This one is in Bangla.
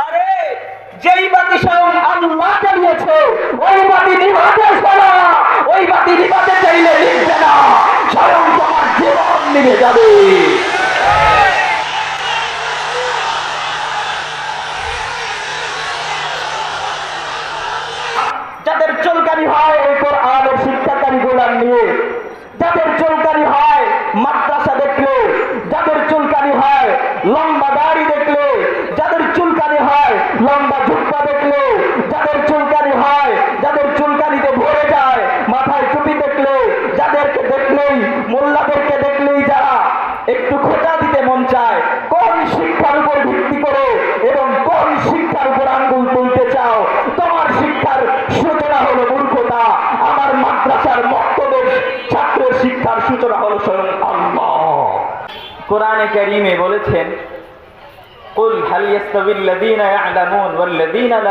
আরে যেই বাতি স্বয়ং আল্লাহ জ্বালিয়েছে ওই বাতি নিভাতে না, ওই বাতি নিভাতে চাইলে নিভবে না, স্বয়ং তোমার জীবন নিভে যাবে। যাদের চুলকানি হয় এই কোরআনের শিক্ষাকারী গোলাম নিয়ে, যাদের চুলকানি হয় মাদ্রাসা দেখলে, যাদের চুলকানি হয় লম্বা দাড়ি দেখলে, যাদের চুলকানি হয় লম্বা জুব্বা দেখলে, যাদের চুলকানি হয়, যাদের চুলকানিতে ভরে যায় মাথায় টুপি দেখলে, যাদেরকে দেখলেই মোল্লাদেরকে দেখলেই যারা একটু খোঁচা দিতে মন চায়, কোন শিক্ষার উপর ভিত্তি করো এবং কোন শিক্ষার উপর আঙ্গুল তুলতে চাও? তোমার শিক্ষার সূচনা হলো মূর্খতা, আমার মাদ্রাসার মক্তবের ছাত্রের শিক্ষার সূচনা হলো স্বয়ং আল্লাহ। কোরআনে কারীমে বলেছেন, কুল হাল ইয়াস্তাবিল লাযীনা ইয়া'লামুন ওয়াল লাযীনা লা